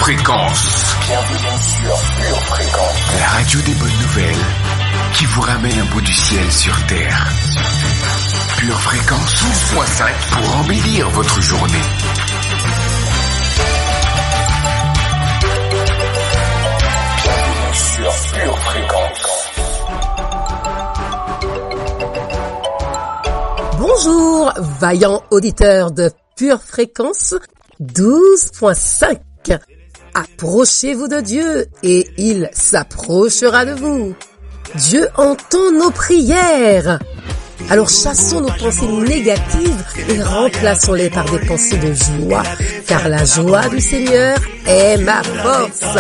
Fréquence. Bienvenue sur Pure Fréquence. La radio des bonnes nouvelles qui vous ramène un bout du ciel sur Terre. Pure Fréquence 12.5 pour embellir votre journée. Bienvenue sur Pure Fréquence. Bonjour, vaillants auditeurs de Pure Fréquence 12.5. Approchez-vous de Dieu et il s'approchera de vous. Dieu entend nos prières. Alors chassons nos pensées négatives et remplaçons-les par des pensées de joie, car la joie du Seigneur est ma force.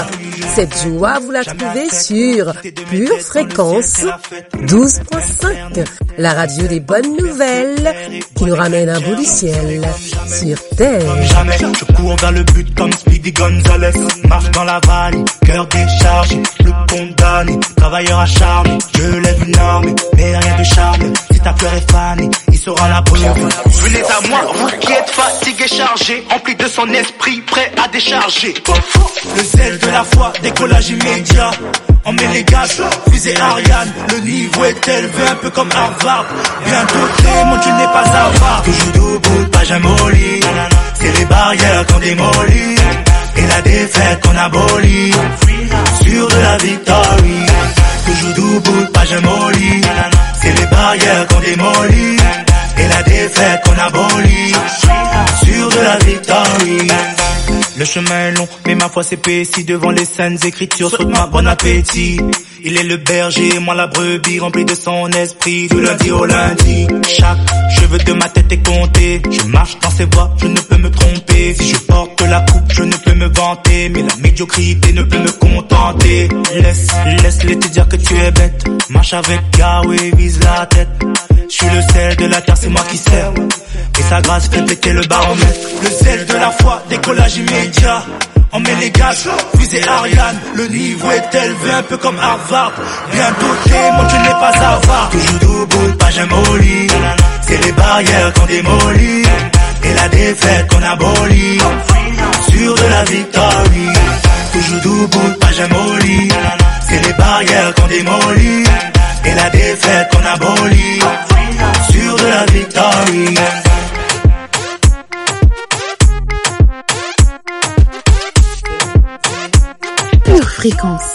Cette joie, vous la trouvez sur Pure Fréquence 12.5, la radio des bonnes nouvelles qui nous ramène un bout du ciel sur Terre. Jamais je cours vers le but comme Speedy Gonzales. Marche dans la vallée, cœur déchargé, le condamné, travailleur acharné. Je lève une arme, mais rien de charme. Si ta fleur est fanée, il sera la preuve. Venez à moi, vous qui êtes fatigués, chargés, emplis de son esprit, prêt à décharger. Le zèle de la foi, décollage immédiat. On met les gaz, fusée Ariane. Le niveau est élevé, un peu comme Harvard. Bien doté, mon Dieu n'est pas avare. Toujours debout, pas jamais au lit. C'est les barrières qu'on démolit et la défaite qu'on abolit. Sûr de la victoire. Toujours debout, pas jamais au lit. C'est les barrières qu'on démolit et la défaite qu'on abolit. Sûr de la victoire. Le chemin est long, mais ma foi s'épaissit devant les saintes écritures. Souhaite ma bon appétit. Il est le berger, moi la brebis, remplie de son esprit, du lundi au lundi. Chaque cheveu de ma tête est compté. Je marche dans ses voies, je ne peux me tromper. Si je porte la coupe, je ne peux me vanter, mais la médiocrité ne peut me contenter. Laisse-les te dire que tu es bête. Marche avec Yahweh, vise la tête. Je suis le sel de la terre, c'est moi qui sers. Et sa grâce fait péter le baromètre. Le zèle de la foi, décollage immédiat. On met les gaz, fusée Ariane. Le niveau est élevé, un peu comme Harvard. Bien doté, mon Dieu n'est pas avare. Toujours debout, pas jamais au lit. C'est les barrières qu'on démolit et la défaite qu'on abolit. Sûr de la victoire. Toujours debout, pas jamais au lit. C'est les barrières qu'on démolit et la défaite qu'on abolit. Sûr de la victoire. Pure Fréquence,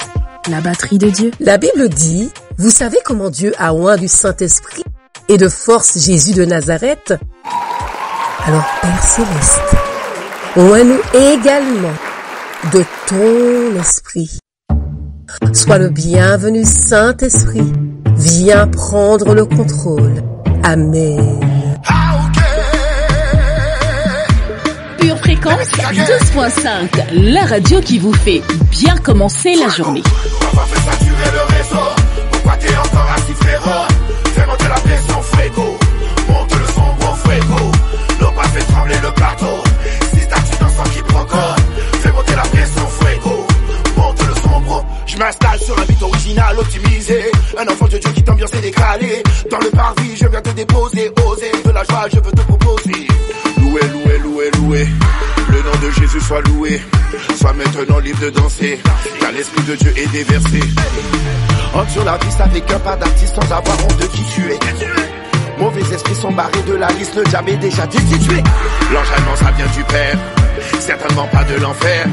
la batterie de Dieu. La Bible dit, vous savez comment Dieu a oint du Saint-Esprit et de force Jésus de Nazareth? Alors Père Céleste, oins-nous également de ton esprit. Sois le bienvenu Saint-Esprit, viens prendre le contrôle. Amen. Pure Fréquence 12.5, la radio qui vous fait bien commencer la journée. Pourquoi fais saturer le réseau? Pourquoi t'es encore assis frérot? Fais monter la pression Fuego, monte le son gros Fuego. L'eau pas fait trembler le plateau. Si statue d'un sang qui prend corps, fais monter la pression Fuego, monte le son gros. Je m'installe sur un beat original optimisé. Un enfant de Dieu qui t'ambiance est décalé. Dans le parvis je viens te déposer. Oser de la joie je veux te proposer. Loué, loué, loué, loué. Le nom de Jésus soit loué. Sois maintenant libre de danser, car l'Esprit de Dieu est déversé. Entre sur la piste avec un pas d'artiste sans avoir honte de qui tu es. Mauvais esprits sont barrés de la liste, le diable est déjà destitué. L'enchaînement ça vient du Père, certainement pas de l'enfer.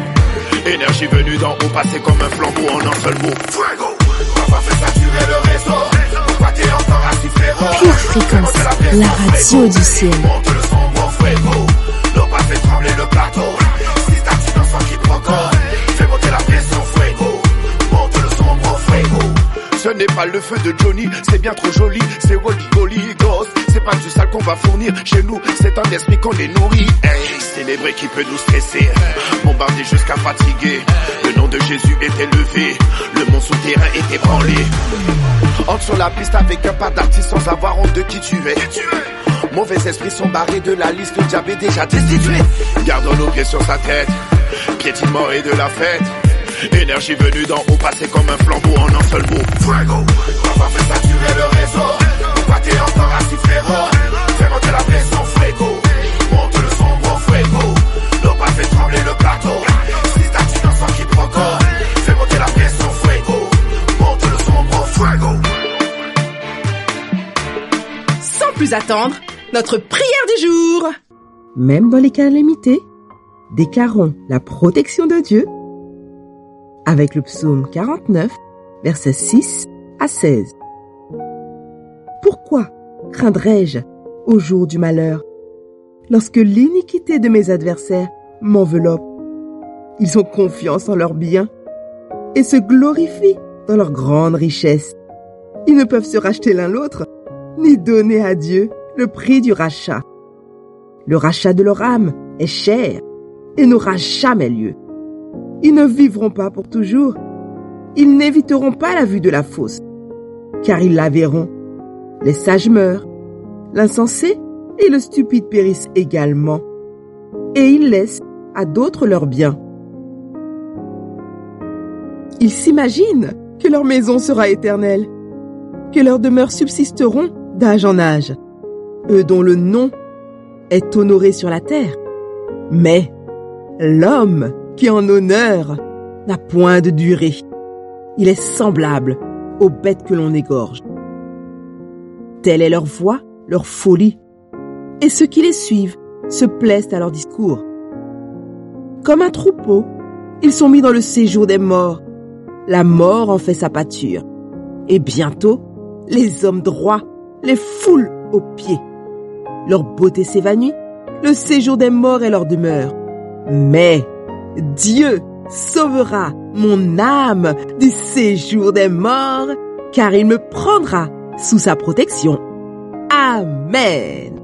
Énergie venue d'en haut, passée comme un flambeau en un seul mot. Fuego! Pourquoi fais saturer le réseau? Pourquoi t'es encore assis frérot? Pure Fréquence, la radio du ciel. Monte le son gros Fuego. L'eau pas fait trembler le plateau. Si statue d'un sang qui prend corps, fais monter la pression Fuego. Monte le son gros Fuego. Ce n'est pas le feu de Johnny, c'est bien trop joli. C'est Holy Ghost, c'est pas du sale qu'on va fournir. Chez nous, c'est un esprit qu'on est nourri. Hey, célébrer qui peut nous stresser, bombarder jusqu'à fatiguer. Le nom de Jésus est élevé, le monde souterrain est ébranlé. Entre sur la piste avec un pas d'artiste sans avoir honte de qui tu es. Mauvais esprits sont barrés de la liste, le diable est déjà destitué. Gardons nos pieds sur sa tête, piétinement et de la fête. Énergie venue d'en haut, passée comme un flambeau en un seul mot. Fuego! Pourquoi fais saturer le réseau? Pourquoi t'es encore assis frérot? Fais monter la pression Fuego. Monte le son gros Fuego. L'eau pas fait trembler le plateau. Si statue dans plus attendre notre prière du jour. Même dans les calamités, déclarons la protection de Dieu avec le psaume 49, versets 6 à 16. Pourquoi craindrais-je au jour du malheur, lorsque l'iniquité de mes adversaires m'enveloppe? Ils ont confiance en leurs biens et se glorifient dans leur grande richesse. Ils ne peuvent se racheter l'un l'autre, ni donner à Dieu le prix du rachat. Le rachat de leur âme est cher et n'aura jamais lieu. Ils ne vivront pas pour toujours. Ils n'éviteront pas la vue de la fosse, car ils la verront. Les sages meurent, l'insensé et le stupide périssent également, et ils laissent à d'autres leurs biens. Ils s'imaginent que leur maison sera éternelle, que leurs demeures subsisteront d'âge en âge, eux dont le nom est honoré sur la terre. Mais l'homme qui en honneur n'a point de durée. Il est semblable aux bêtes que l'on égorge. Telle est leur voix, leur folie, et ceux qui les suivent se plaisent à leur discours. Comme un troupeau, ils sont mis dans le séjour des morts. La mort en fait sa pâture, et bientôt, les hommes droits les foulent aux pieds. Leur beauté s'évanouit, le séjour des morts est leur demeure. Mais Dieu sauvera mon âme du séjour des morts, car il me prendra sous sa protection. Amen.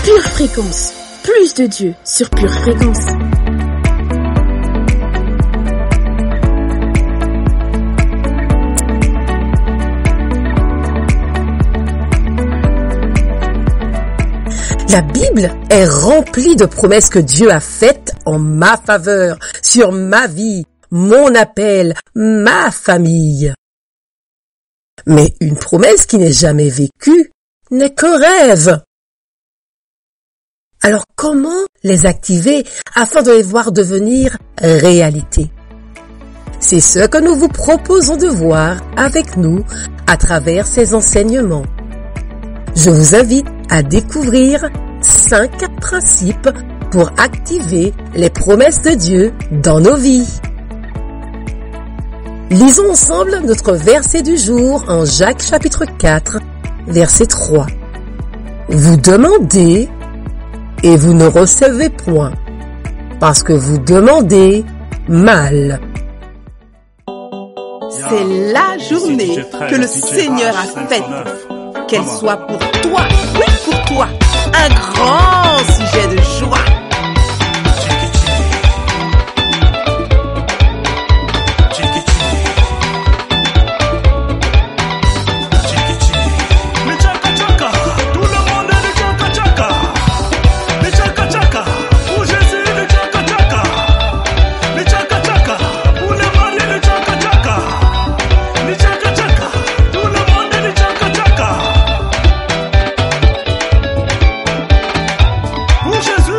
Pure Fréquence, plus de Dieu sur Pure Fréquence. La Bible est remplie de promesses que Dieu a faites en ma faveur, sur ma vie, mon appel, ma famille. Mais une promesse qui n'est jamais vécue n'est qu'un rêve. Alors comment les activer afin de les voir devenir réalité? C'est ce que nous vous proposons de voir avec nous à travers ces enseignements. Je vous invite à découvrir 5 principes pour activer les promesses de Dieu dans nos vies. Lisons ensemble notre verset du jour en Jacques chapitre 4, verset 3. Vous demandez et vous ne recevez point, parce que vous demandez mal. C'est la journée que le Seigneur a faite. Qu'elle soit pour toi, oui pour toi, un grand sujet de joie. Jésus,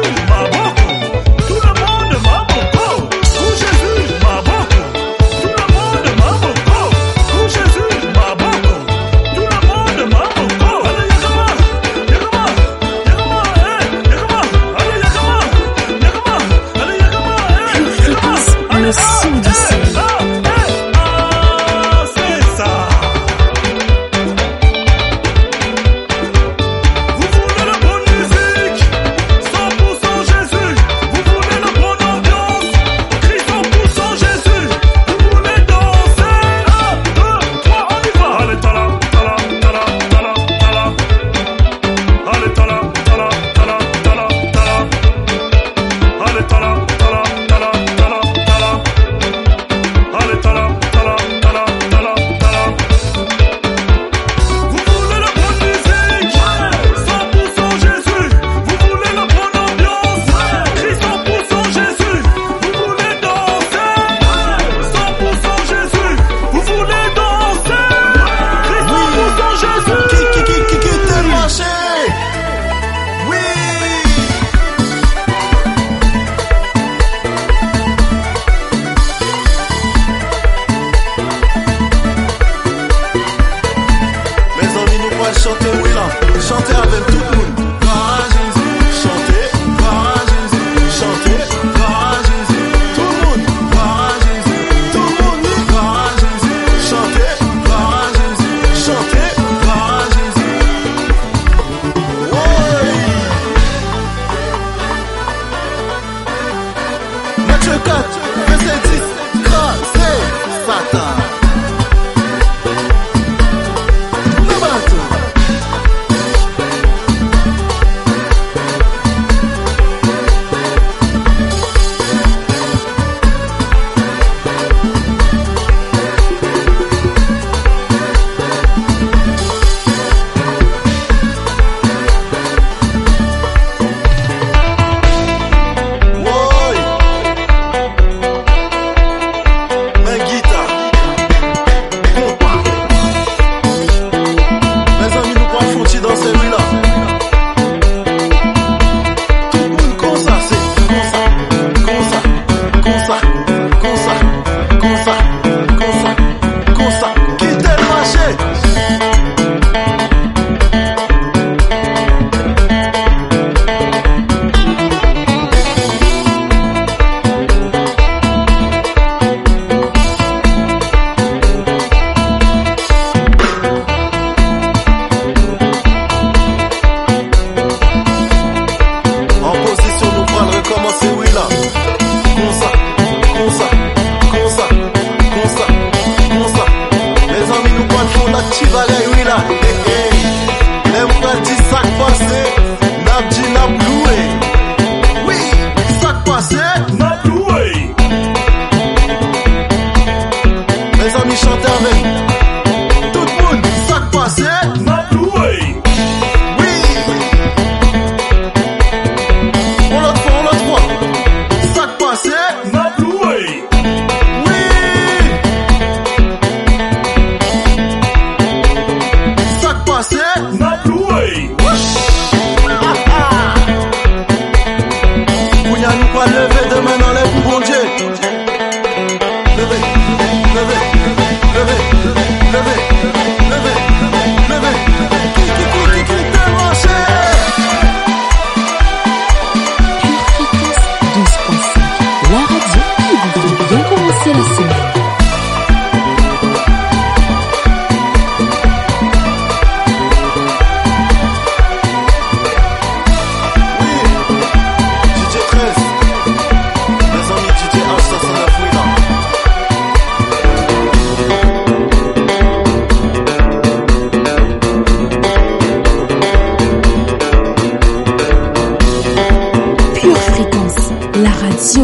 à chanter, oui là, chantez avec tout le monde. Gloire à Jésus, chantez, gloire à Jésus, chantez, gloire à Jésus, tout le monde, gloire à Jésus, tout le monde, gloire à Jésus, chantez, gloire à Jésus, chantez, gloire à Jésus. Ouais. Matthieu 4, verset 10, crasez Satan.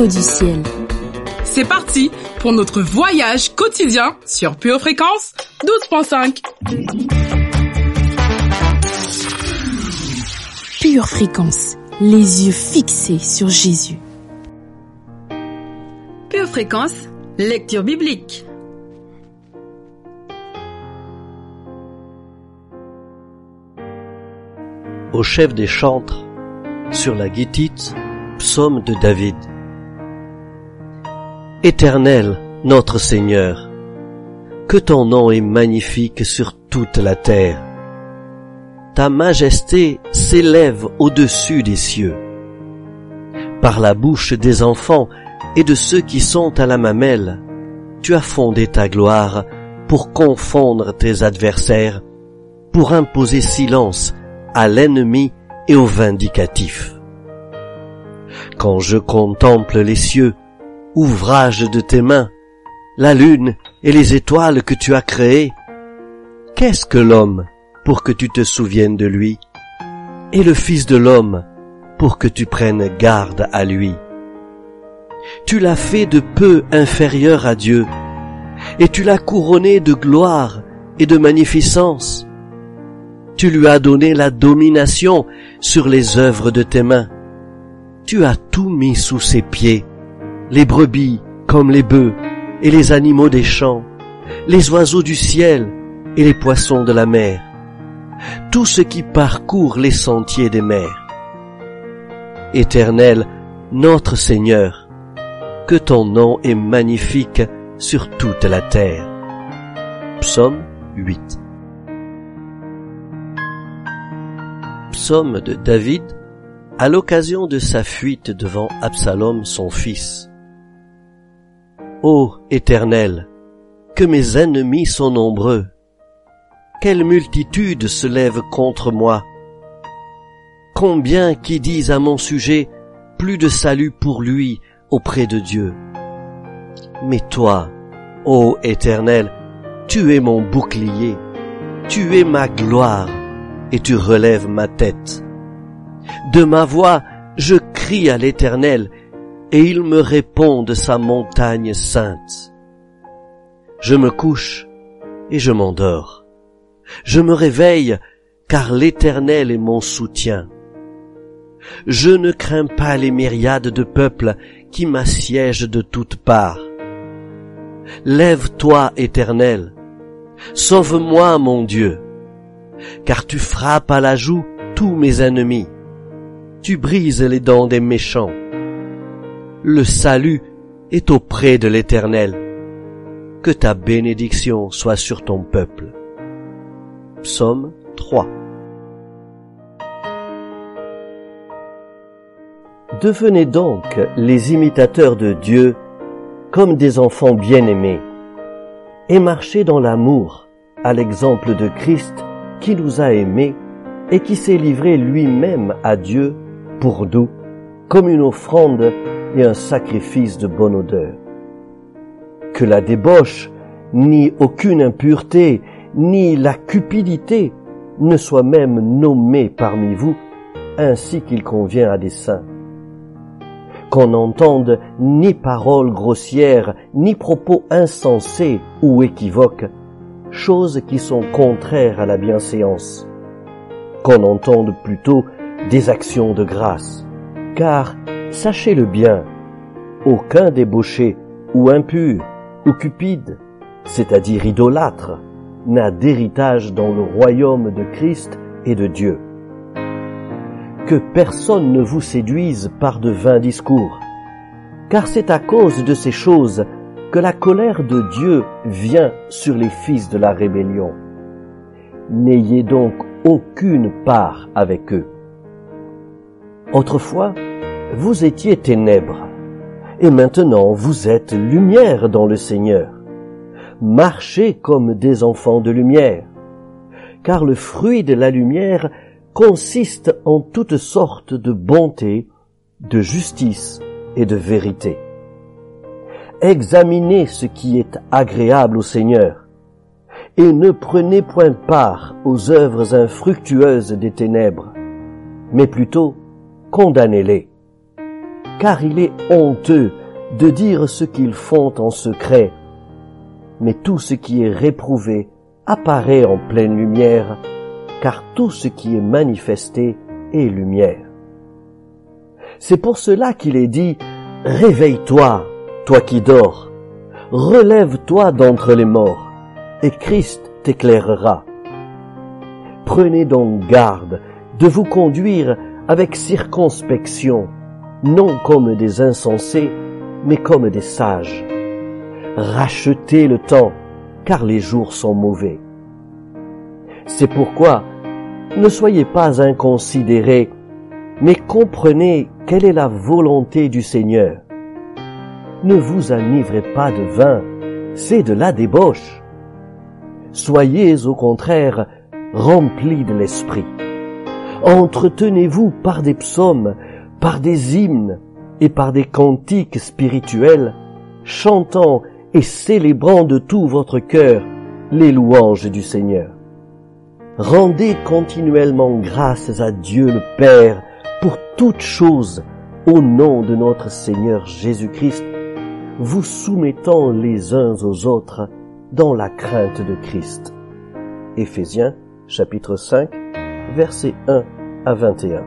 Du ciel. C'est parti pour notre voyage quotidien sur Pure Fréquence 12.5. Pure Fréquence, les yeux fixés sur Jésus. Pure Fréquence, lecture biblique. Au chef des chantres, sur la guitite, psaume de David. Éternel, notre Seigneur, que ton nom est magnifique sur toute la terre. Ta majesté s'élève au-dessus des cieux. Par la bouche des enfants et de ceux qui sont à la mamelle, tu as fondé ta gloire pour confondre tes adversaires, pour imposer silence à l'ennemi et au vindicatif. Quand je contemple les cieux, ouvrage de tes mains, la lune et les étoiles que tu as créées, qu'est-ce que l'homme pour que tu te souviennes de lui, et le Fils de l'homme pour que tu prennes garde à lui? Tu l'as fait de peu inférieur à Dieu, et tu l'as couronné de gloire et de magnificence. Tu lui as donné la domination sur les œuvres de tes mains. Tu as tout mis sous ses pieds, les brebis comme les bœufs et les animaux des champs, les oiseaux du ciel et les poissons de la mer, tout ce qui parcourt les sentiers des mers. Éternel, notre Seigneur, que ton nom est magnifique sur toute la terre. Psaume 8. Psaume de David à l'occasion de sa fuite devant Absalom son fils. Ô Éternel, que mes ennemis sont nombreux, quelle multitude se lève contre moi. Combien qui disent à mon sujet, plus de salut pour lui auprès de Dieu. Mais toi, ô Éternel, tu es mon bouclier, tu es ma gloire, et tu relèves ma tête. De ma voix, je crie à l'Éternel, et il me répond de sa montagne sainte. Je me couche et je m'endors. Je me réveille, car l'Éternel est mon soutien. Je ne crains pas les myriades de peuples qui m'assiègent de toutes parts. Lève-toi, Éternel, sauve-moi, mon Dieu, car tu frappes à la joue tous mes ennemis. Tu brises les dents des méchants. Le salut est auprès de l'Éternel. Que ta bénédiction soit sur ton peuple. Psaume 3. Devenez donc les imitateurs de Dieu comme des enfants bien-aimés, et marchez dans l'amour à l'exemple de Christ qui nous a aimés et qui s'est livré lui-même à Dieu pour nous comme une offrande et un sacrifice de bonne odeur. Que la débauche, ni aucune impureté, ni la cupidité ne soient même nommées parmi vous, ainsi qu'il convient à des saints. Qu'on n'entende ni paroles grossières, ni propos insensés ou équivoques, choses qui sont contraires à la bienséance. Qu'on entende plutôt des actions de grâce. Car, sachez-le bien, aucun débauché ou impur ou cupide, c'est-à-dire idolâtre, n'a d'héritage dans le royaume de Christ et de Dieu. Que personne ne vous séduise par de vains discours, car c'est à cause de ces choses que la colère de Dieu vient sur les fils de la rébellion. N'ayez donc aucune part avec eux. Autrefois, vous étiez ténèbres, et maintenant vous êtes lumière dans le Seigneur. Marchez comme des enfants de lumière, car le fruit de la lumière consiste en toutes sortes de bonté, de justice et de vérité. Examinez ce qui est agréable au Seigneur, et ne prenez point part aux œuvres infructueuses des ténèbres, mais plutôt condamnez-les. Car il est honteux de dire ce qu'ils font en secret, mais tout ce qui est réprouvé apparaît en pleine lumière, car tout ce qui est manifesté est lumière. C'est pour cela qu'il est dit « Réveille-toi, toi qui dors, relève-toi d'entre les morts, et Christ t'éclairera. » Prenez donc garde de vous conduire avec circonspection, non comme des insensés, mais comme des sages. Rachetez le temps, car les jours sont mauvais. C'est pourquoi, ne soyez pas inconsidérés, mais comprenez quelle est la volonté du Seigneur. Ne vous enivrez pas de vin, c'est de la débauche. Soyez au contraire remplis de l'esprit. Entretenez-vous par des psaumes, par des hymnes et par des cantiques spirituels, chantant et célébrant de tout votre cœur les louanges du Seigneur. Rendez continuellement grâces à Dieu le Père pour toutes choses au nom de notre Seigneur Jésus-Christ, vous soumettant les uns aux autres dans la crainte de Christ. Éphésiens, chapitre 5, versets 1 à 21.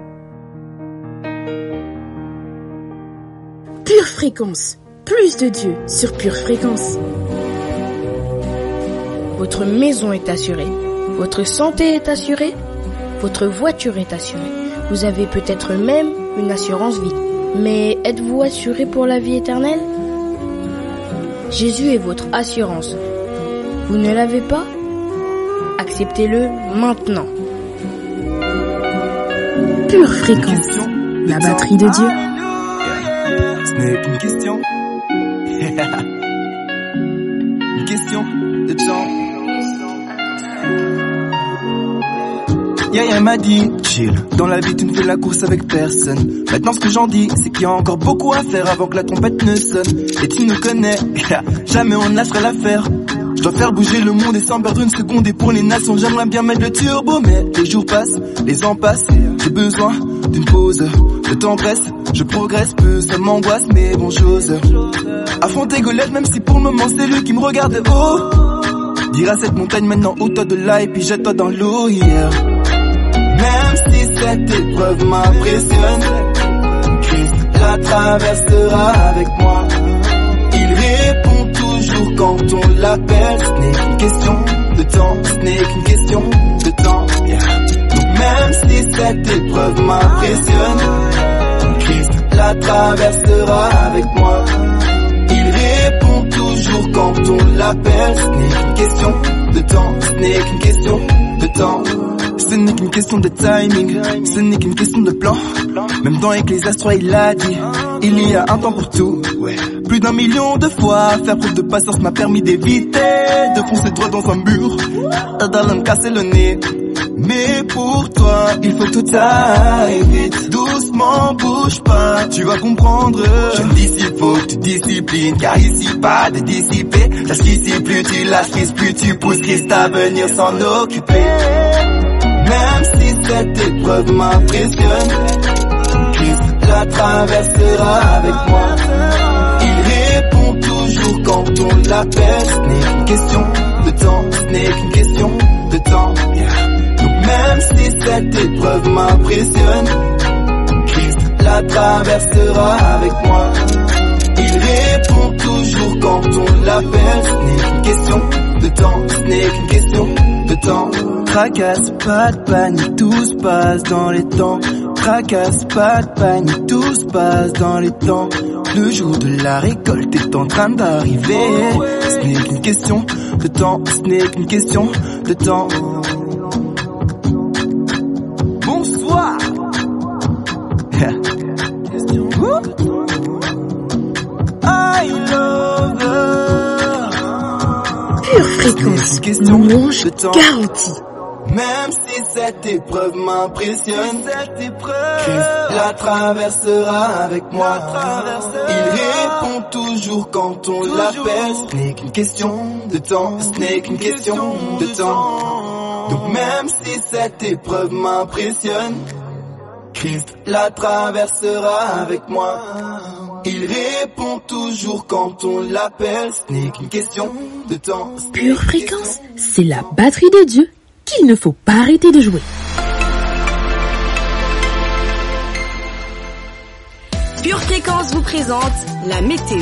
Pure Fréquence, plus de Dieu sur Pure Fréquence. Votre maison est assurée, votre santé est assurée, votre voiture est assurée. Vous avez peut-être même une assurance vie. Mais êtes-vous assuré pour la vie éternelle? Jésus est votre assurance. Vous ne l'avez pas? Acceptez-le maintenant. Pure Fréquence, la batterie de Dieu. Ce n'est qu'une question. Une question de temps. Yaya m'a dit, chill, dans la vie tu ne fais la course avec personne. Maintenant ce que j'en dis, c'est qu'il y a encore beaucoup à faire avant que la trompette ne sonne. Et tu nous connais, jamais on ne lâchera l'affaire. Je dois faire bouger le monde et sans perdre une seconde. Et pour les nations, j'aimerais bien mettre le turbo. Mais les jours passent, les ans passent, j'ai besoin d'une pause. Le temps presse, je progresse peu, ça m'angoisse, mais bon chose. Affronter Goliath, même si pour le moment c'est lui qui me regarde de haut. Dire à cette montagne maintenant, ôte-toi de là et puis jette-toi dans l'eau, yeah. Même si cette épreuve m'impressionne, Christ la traversera avec moi. Il répond toujours quand on l'appelle. Ce n'est qu'une question de temps, ce n'est qu'une question de temps, yeah. Donc même si cette épreuve m'impressionne, Christ la traversera avec moi. Il répond toujours quand on l'appelle. Ce n'est qu'une question de temps, ce n'est qu'une question de temps. Ce n'est qu'une question de timing, ce n'est qu'une question de plan. Même dans Ecclésiaste, il l'a dit, il y a un temps pour tout. Plus d'1 million de fois, faire preuve de patience m'a permis d'éviter de foncer droit dans un mur, d'aller me casser le nez. Mais pour toi, il faut que tout aille vite. Doucement, bouge pas, tu vas comprendre. Je me dis s'il faut que tu disciplines, car ici pas de dissiper. Jusqu'ici plus tu lâches prise, plus tu pousses Christ à venir s'en occuper. Même si cette épreuve m'impressionne, Christ la traversera avec moi. Il répond toujours quand on l'appelle. Ce n'est qu'une question de temps, ce n'est qu'une question de temps, yeah. Donc même si cette épreuve m'impressionne, Christ la traversera avec moi. Il répond toujours quand on l'appelle. Ce n'est qu'une question de temps, ce n'est qu'une question de temps. Tracasse, pas de panique, tout se passe dans les temps. Tracasse, pas de panique, tout se passe dans les temps. Le jour de la récolte est en train d'arriver. Ce n'est qu'une question de temps, ce n'est qu'une question de temps. Bonsoir. I love her. Pure Fréquence, louange garantie. Même si cette épreuve m'impressionne, Christ la traversera avec moi. Il répond toujours quand on l'appelle. Ce n'est qu'une question de temps, ce n'est qu'une question de temps. Donc même si cette épreuve m'impressionne, Christ la traversera avec moi. Il répond toujours quand on l'appelle. Ce n'est qu'une question de temps. Pure Fréquence, c'est la batterie de Dieu qu'il ne faut pas arrêter de jouer. Pure Fréquence vous présente la météo.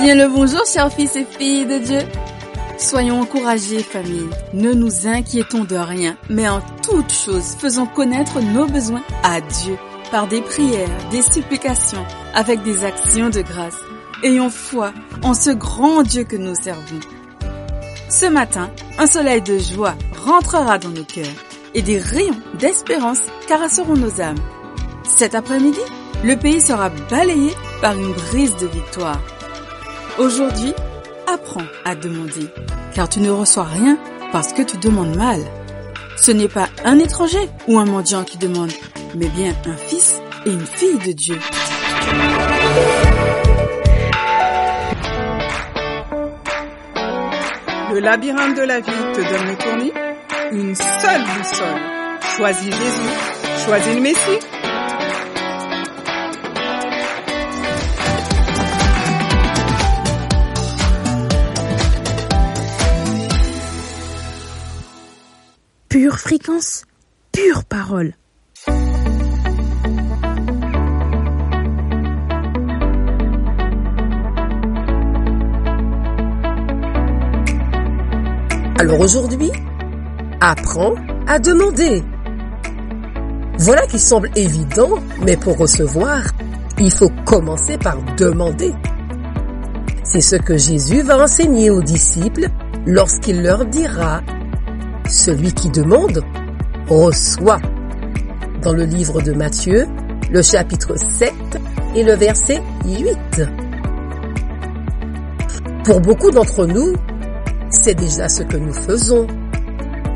Bien le bonjour, chers fils et filles de Dieu. Soyons encouragés, famille. Ne nous inquiétons de rien, mais en toute chose, faisons connaître nos besoins à Dieu par des prières, des supplications, avec des actions de grâce. Ayons foi en ce grand Dieu que nous servons. Ce matin, un soleil de joie rentrera dans nos cœurs et des rayons d'espérance caresseront nos âmes. Cet après-midi, le pays sera balayé par une brise de victoire. Aujourd'hui, apprends à demander, car tu ne reçois rien parce que tu demandes mal. Ce n'est pas un étranger ou un mendiant qui demande, mais bien un fils et une fille de Dieu. Le labyrinthe de la vie te donne le tournis. Une seule boussole. Choisis Jésus. Choisis le Messie. Pure Fréquence, pure parole. Alors aujourd'hui, apprends à demander. Voilà qui semble évident, mais pour recevoir, il faut commencer par demander. C'est ce que Jésus va enseigner aux disciples lorsqu'il leur dira « Celui qui demande, reçoit ». Dans le livre de Matthieu, le chapitre 7 et le verset 8. Pour beaucoup d'entre nous, c'est déjà ce que nous faisons.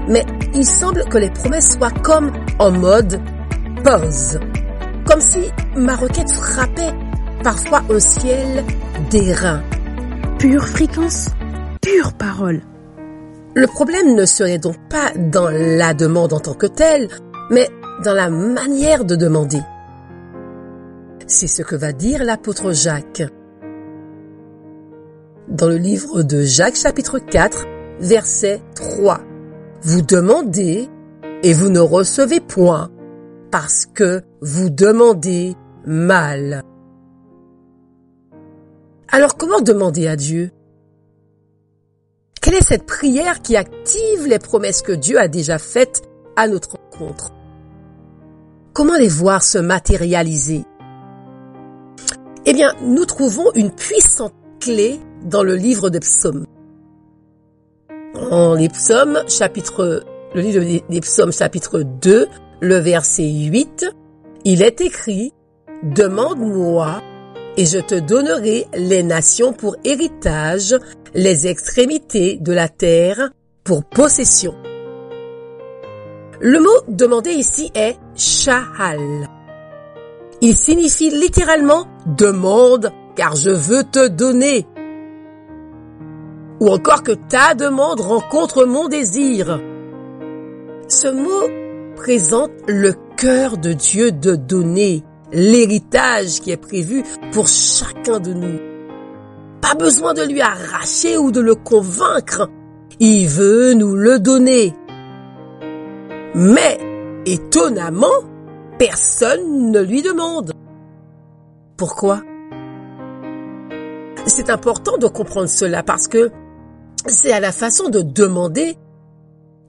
Mais il semble que les promesses soient comme en mode pause. Comme si ma requête frappait parfois au ciel d'airain. Pure fréquence, pure parole. Le problème ne serait donc pas dans la demande en tant que telle, mais dans la manière de demander. C'est ce que va dire l'apôtre Jacques. Dans le livre de Jacques chapitre 4, verset 3. Vous demandez et vous ne recevez point, parce que vous demandez mal. Alors comment demander à Dieu? Quelle est cette prière qui active les promesses que Dieu a déjà faites à notre rencontre? Comment les voir se matérialiser? Eh bien, nous trouvons une puissante clé dans le livre des psaumes. En les psaumes, le livre des psaumes, chapitre 2, le verset 8, il est écrit « Demande-moi, et je te donnerai les nations pour héritage, les extrémités de la terre pour possession. » Le mot demandé ici est « shahal ». Il signifie littéralement « demande, car je veux te donner ». Ou encore que ta demande rencontre mon désir. Ce mot présente le cœur de Dieu de donner, l'héritage qui est prévu pour chacun de nous. Pas besoin de lui arracher ou de le convaincre. Il veut nous le donner. Mais, étonnamment, personne ne lui demande. Pourquoi? C'est important de comprendre cela parce que c'est à la façon de demander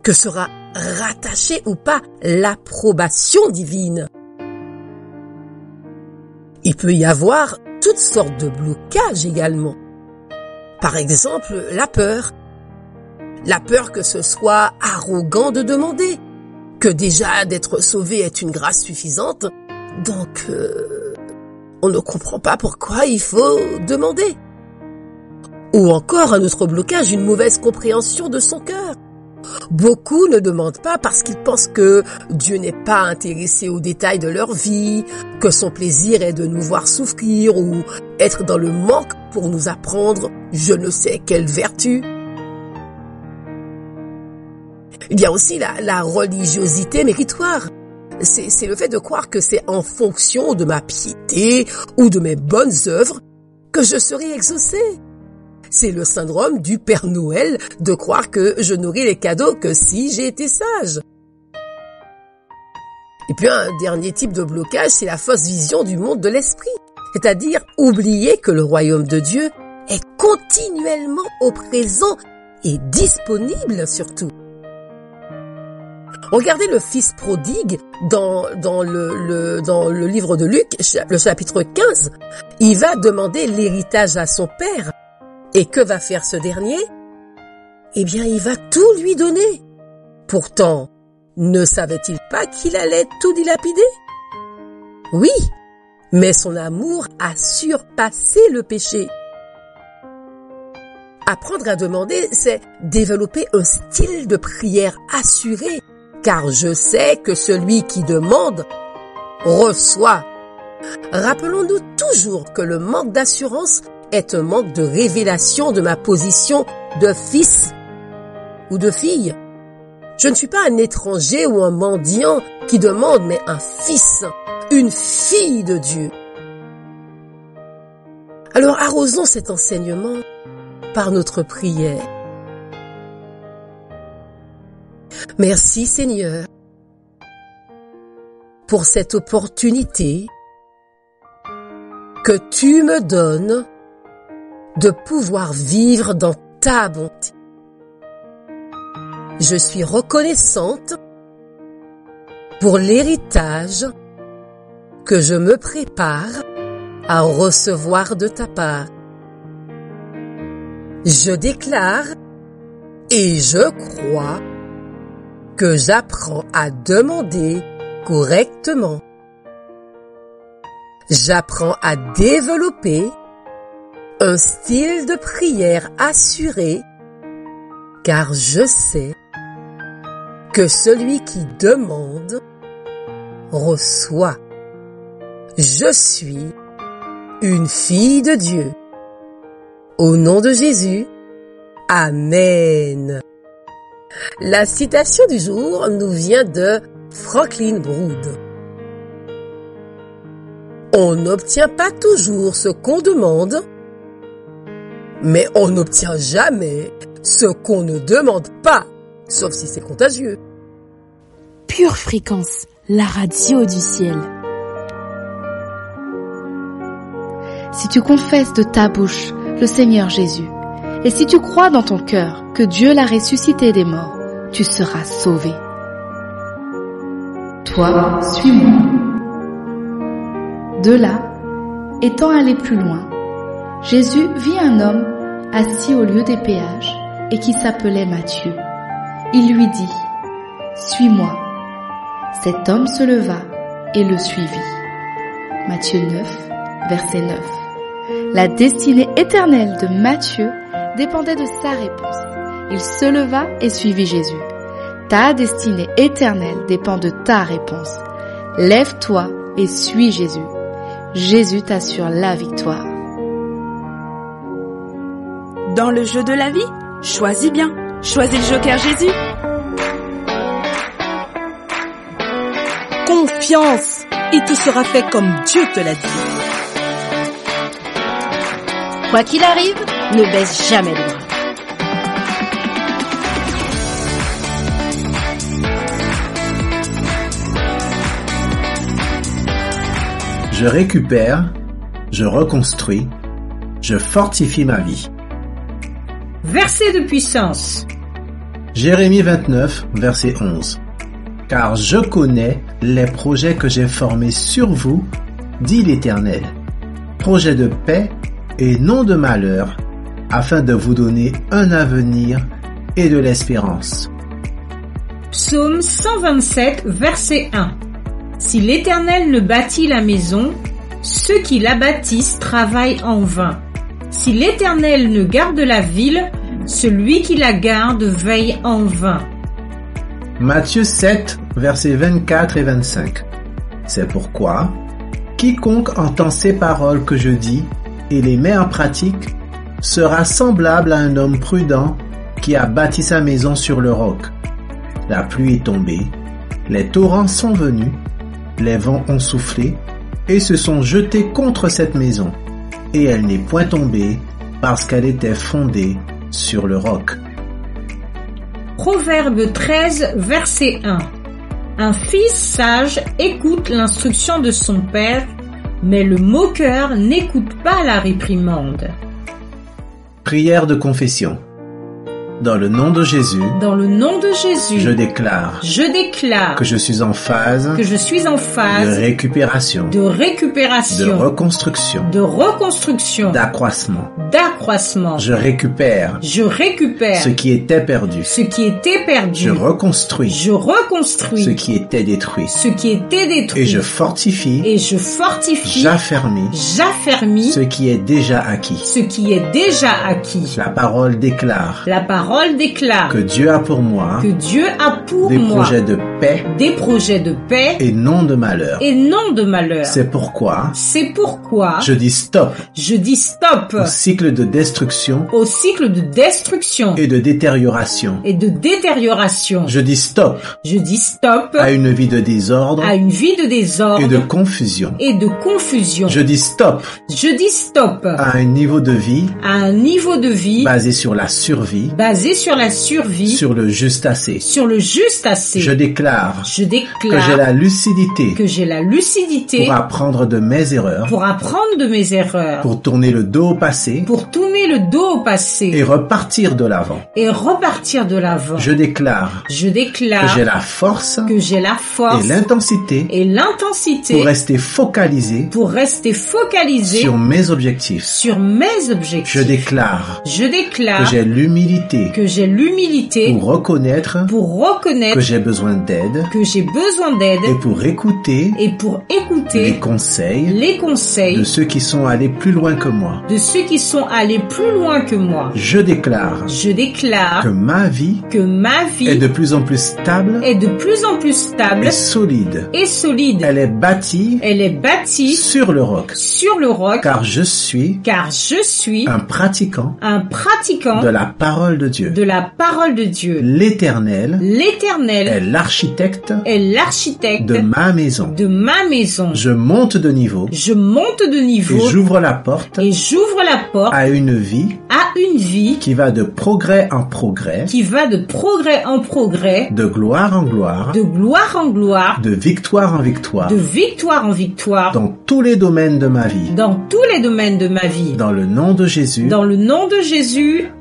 que sera rattachée ou pas l'approbation divine. Il peut y avoir toutes sortes de blocages également. Par exemple, la peur. La peur que ce soit arrogant de demander, que déjà d'être sauvé est une grâce suffisante, donc on ne comprend pas pourquoi il faut demander. Ou encore un autre blocage, une mauvaise compréhension de son cœur. Beaucoup ne demandent pas parce qu'ils pensent que Dieu n'est pas intéressé aux détails de leur vie, que son plaisir est de nous voir souffrir ou être dans le manque pour nous apprendre je ne sais quelle vertu. Il y a aussi la religiosité méritoire. C'est le fait de croire que c'est en fonction de ma piété ou de mes bonnes œuvres que je serai exaucé. C'est le syndrome du Père Noël de croire que je n'aurai les cadeaux que si j'ai été sage. Et puis un dernier type de blocage, c'est la fausse vision du monde de l'esprit. C'est-à-dire oublier que le royaume de Dieu est continuellement au présent et disponible surtout. Regardez le fils prodigue dans le livre de Luc, le chapitre 15. Il va demander l'héritage à son père. Et que va faire ce dernier? Eh bien, il va tout lui donner. Pourtant, ne savait-il pas qu'il allait tout dilapider? Oui, mais son amour a surpassé le péché. Apprendre à demander, c'est développer un style de prière assuré, car je sais que celui qui demande reçoit. Rappelons-nous toujours que le manque d'assurance est un manque de révélation de ma position de fils ou de fille. Je ne suis pas un étranger ou un mendiant qui demande, mais un fils, une fille de Dieu. Alors arrosons cet enseignement par notre prière. Merci Seigneur pour cette opportunité que tu me donnes de pouvoir vivre dans ta bonté. Je suis reconnaissante pour l'héritage que je me prépare à recevoir de ta part. Je déclare Et je crois que j'apprends à demander correctement. J'apprends à développer un style de prière assuré, car je sais que celui qui demande reçoit. Je suis une fille de Dieu. Au nom de Jésus, Amen. La citation du jour nous vient de Franklin Brood. On n'obtient pas toujours ce qu'on demande, mais on n'obtient jamais ce qu'on ne demande pas, sauf si c'est contagieux. Pure Fréquence, la radio du ciel. Si tu confesses de ta bouche le Seigneur Jésus, et si tu crois dans ton cœur que Dieu l'a ressuscité des morts, tu seras sauvé. Toi, suis-moi. De là, étant allé plus loin, Jésus vit un homme assis au lieu des péages et qui s'appelait Matthieu. Il lui dit, « Suis-moi ». Cet homme se leva et le suivit. Matthieu 9, verset 9. La destinée éternelle de Matthieu dépendait de sa réponse. Il se leva et suivit Jésus. Ta destinée éternelle dépend de ta réponse. Lève-toi et suis Jésus. Jésus t'assure la victoire. Dans le jeu de la vie, choisis bien. Choisis le joker Jésus. Confiance, et tout sera fait comme Dieu te l'a dit. Quoi qu'il arrive, ne baisse jamais les bras. Je récupère, je reconstruis, je fortifie ma vie. Verset de puissance. Jérémie 29, verset 11. Car je connais les projets que j'ai formés sur vous, dit l'Éternel. Projets de paix et non de malheur, afin de vous donner un avenir et de l'espérance. Psaume 127, verset 1. Si l'Éternel ne bâtit la maison, ceux qui la bâtissent travaillent en vain. Si l'Éternel ne garde la ville, celui qui la garde veille en vain. Matthieu 7, versets 24 et 25. C'est pourquoi, quiconque entend ces paroles que je dis et les met en pratique sera semblable à un homme prudent qui a bâti sa maison sur le roc. La pluie est tombée, les torrents sont venus, les vents ont soufflé et se sont jetés contre cette maison, et elle n'est point tombée parce qu'elle était fondée sur le roc. Proverbe 13, verset 1. Un fils sage écoute l'instruction de son père, mais le moqueur n'écoute pas la réprimande. Prière de confession. Dans le nom de Jésus, je déclare que je suis en phase de récupération, de reconstruction, d'accroissement. Je récupère ce qui était perdu. Je reconstruis ce qui était détruit. Et je fortifie, j'affermis ce qui est déjà acquis. La parole déclare que Dieu a pour moi des projets de paix et non de malheur. C'est pourquoi je dis stop au cycle de destruction et de détérioration. Je dis stop à une vie de désordre et de confusion. Je dis stop à un niveau de vie basé sur la survie, sur le juste assez. Je déclare que j'ai la lucidité pour apprendre de mes erreurs, pour tourner le dos au passé, et repartir de l'avant. Je déclare que j'ai la force et l'intensité pour rester focalisé sur mes objectifs. Je déclare que j'ai l'humilité que j'ai l'humilité pour reconnaître que j'ai besoin d'aide et pour écouter les conseils de ceux qui sont allés plus loin que moi. Je déclare que ma vie est de plus en plus stable et solide. Elle est bâtie sur le roc. Car je suis un pratiquant de la parole de Dieu. L'Éternel est l'architecte de ma maison. Je monte de niveau et j'ouvre la porte à une vie qui va de progrès en progrès, de gloire en gloire, de victoire en victoire, dans tous les domaines de ma vie. Dans le nom de Jésus.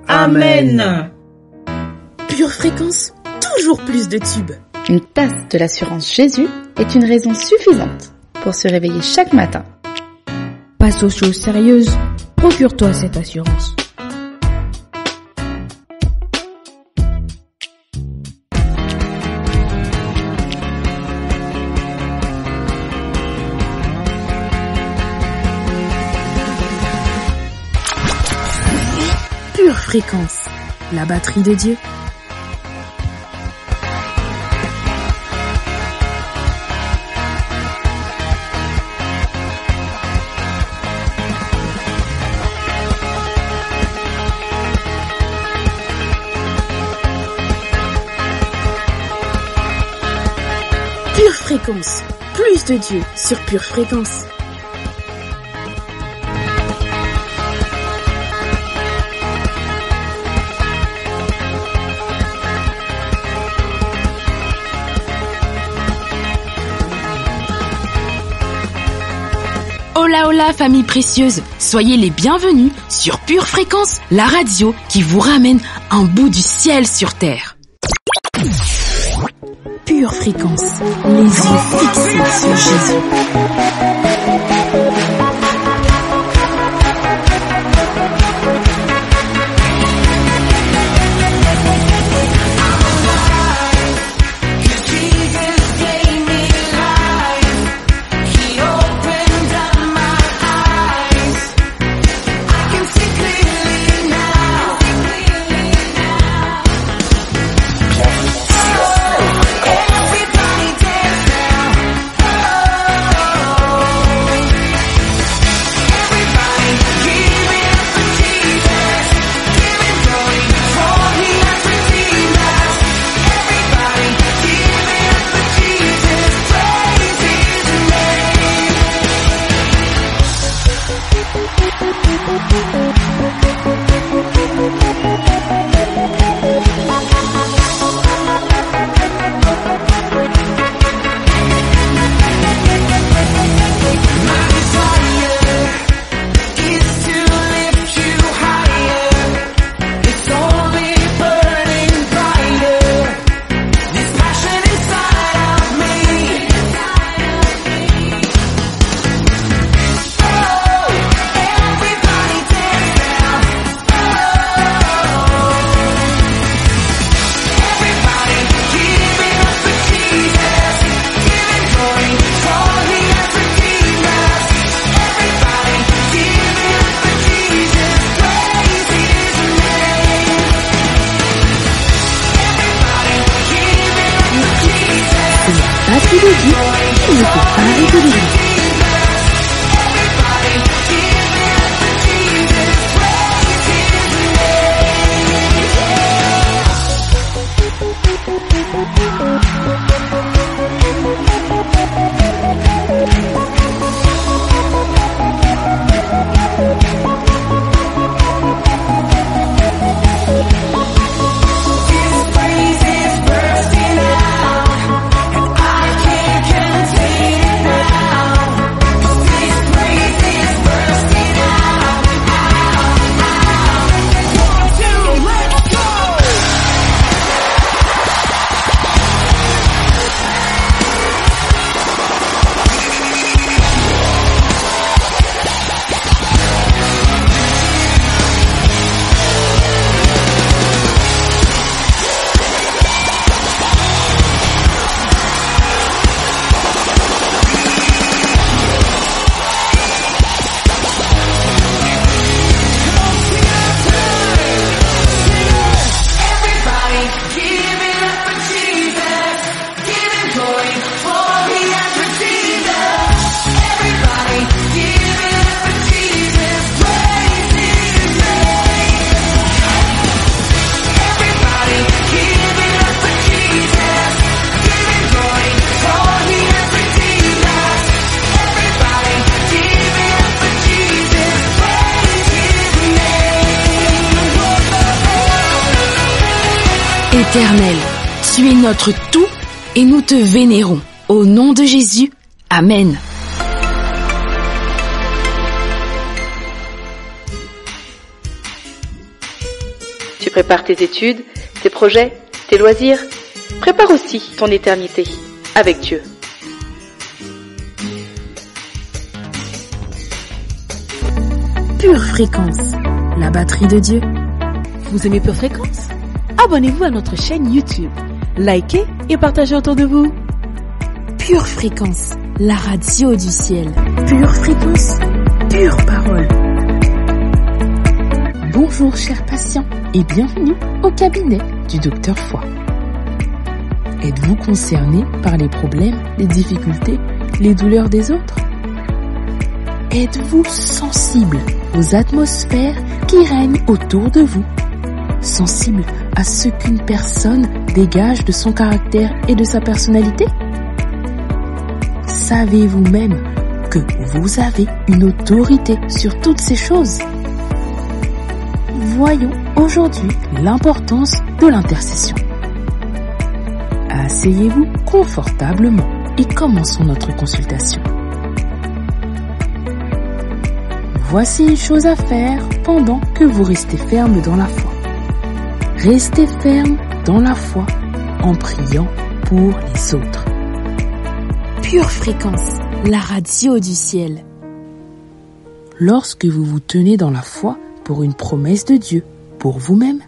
Amen. Pure Fréquence, toujours plus de tubes. Une tasse de l'assurance Jésus est une raison suffisante pour se réveiller chaque matin. Passe aux choses sérieuses, procure-toi cette assurance. Pure Fréquence, la batterie de Dieu. Pure Fréquence, plus de Dieu sur Pure Fréquence. Hola hola famille précieuse, soyez les bienvenus sur Pure Fréquence, la radio qui vous ramène un bout du ciel sur terre. Pure Fréquence, les yeux fixés sur Jésus. Now Éternel, tu es notre tout et nous te vénérons. Au nom de Jésus, Amen. Tu prépares tes études, tes projets, tes loisirs. Prépare aussi ton éternité avec Dieu. Pure Fréquence, la batterie de Dieu. Vous aimez Pure Fréquence? Abonnez-vous à notre chaîne YouTube. Likez et partagez autour de vous. Pure Fréquence, la radio du ciel. Pure Fréquence, pure parole. Bonjour chers patients et bienvenue au cabinet du Docteur Foy. Êtes-vous concerné par les problèmes, les difficultés, les douleurs des autres? Êtes-vous sensible aux atmosphères qui règnent autour de vous? Sensible à ce qu'une personne dégage de son caractère et de sa personnalité? Savez-vous même que vous avez une autorité sur toutes ces choses? Voyons aujourd'hui l'importance de l'intercession. Asseyez-vous confortablement et commençons notre consultation. Voici une chose à faire pendant que vous restez ferme dans la foi. Restez ferme dans la foi en priant pour les autres. Pure Fréquence, la radio du ciel. Lorsque vous vous tenez dans la foi pour une promesse de Dieu pour vous-même,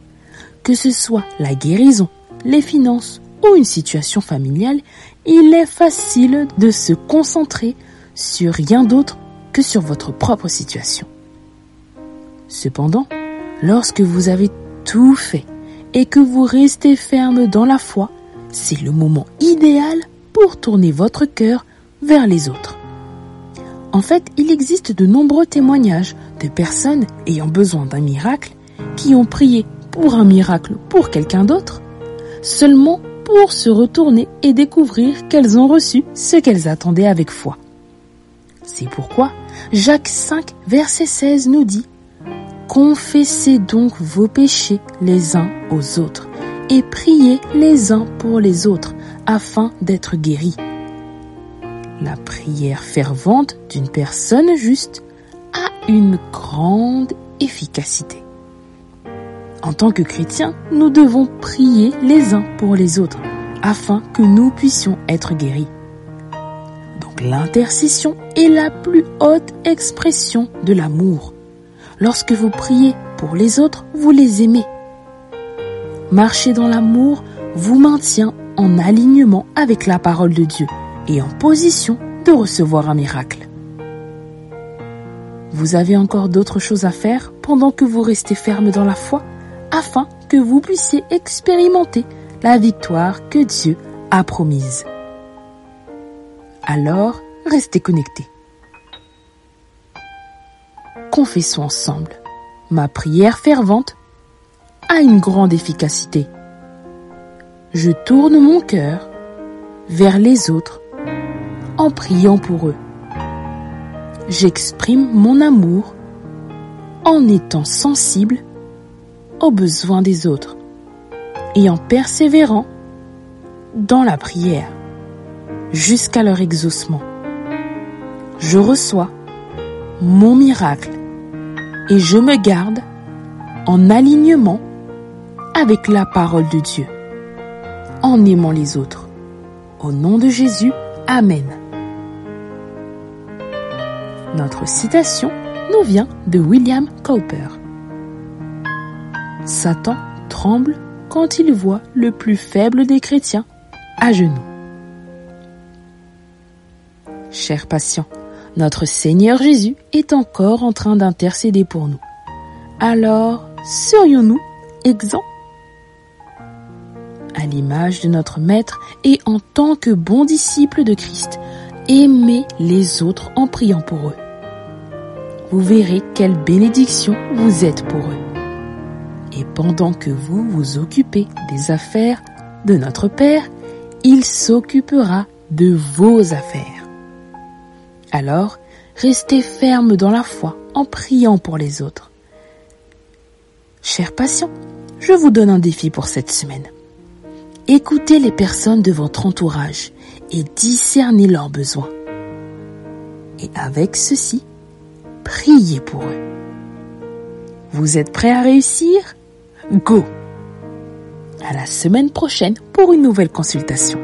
que ce soit la guérison, les finances ou une situation familiale, il est facile de se concentrer sur rien d'autre que sur votre propre situation. Cependant, lorsque vous avez tout fait et que vous restez ferme dans la foi, c'est le moment idéal pour tourner votre cœur vers les autres. En fait, il existe de nombreux témoignages de personnes ayant besoin d'un miracle qui ont prié pour un miracle pour quelqu'un d'autre, seulement pour se retourner et découvrir qu'elles ont reçu ce qu'elles attendaient avec foi. C'est pourquoi Jacques 5, verset 16 nous dit « Confessez donc vos péchés les uns aux autres et priez les uns pour les autres afin d'être guéris. » La prière fervente d'une personne juste a une grande efficacité. En tant que chrétiens, nous devons prier les uns pour les autres afin que nous puissions être guéris. Donc l'intercession est la plus haute expression de l'amour. Lorsque vous priez pour les autres, vous les aimez. Marcher dans l'amour vous maintient en alignement avec la parole de Dieu et en position de recevoir un miracle. Vous avez encore d'autres choses à faire pendant que vous restez ferme dans la foi afin que vous puissiez expérimenter la victoire que Dieu a promise. Alors, restez connectés. Confessons ensemble. Ma prière fervente a une grande efficacité. Je tourne mon cœur vers les autres en priant pour eux. J'exprime mon amour en étant sensible aux besoins des autres et en persévérant dans la prière jusqu'à leur exaucement. Je reçois mon miracle et je me garde en alignement avec la parole de Dieu, en aimant les autres. Au nom de Jésus, Amen. Notre citation nous vient de William Cowper. Satan tremble quand il voit le plus faible des chrétiens à genoux. Chers patients, notre Seigneur Jésus est encore en train d'intercéder pour nous. Alors, serions-nous exempts? À l'image de notre Maître et en tant que bons disciples de Christ, aimez les autres en priant pour eux. Vous verrez quelle bénédiction vous êtes pour eux. Et pendant que vous vous occupez des affaires de notre Père, il s'occupera de vos affaires. Alors, restez fermes dans la foi en priant pour les autres. Chers patients, je vous donne un défi pour cette semaine. Écoutez les personnes de votre entourage et discernez leurs besoins. Et avec ceci, priez pour eux. Vous êtes prêts à réussir? Go! À la semaine prochaine pour une nouvelle consultation.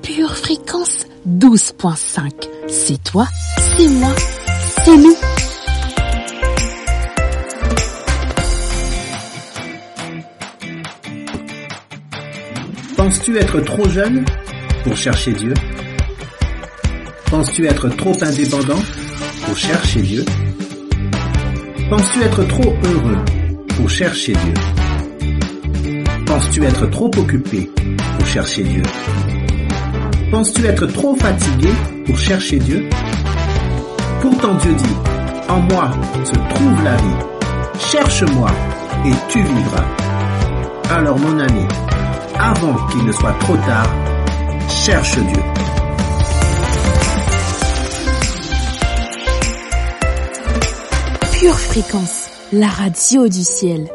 Pure fréquence 12.5. C'est toi, c'est moi, c'est nous. Penses-tu être trop jeune pour chercher Dieu? Penses-tu être trop indépendant pour chercher Dieu? Penses-tu être trop heureux pour chercher Dieu? Penses-tu être trop occupé pour chercher Dieu? Penses-tu être trop fatigué pour chercher Dieu? Pourtant Dieu dit, en moi se trouve la vie. Cherche-moi et tu vivras. Alors mon ami, avant qu'il ne soit trop tard, cherche Dieu. Pure fréquence, la radio du ciel.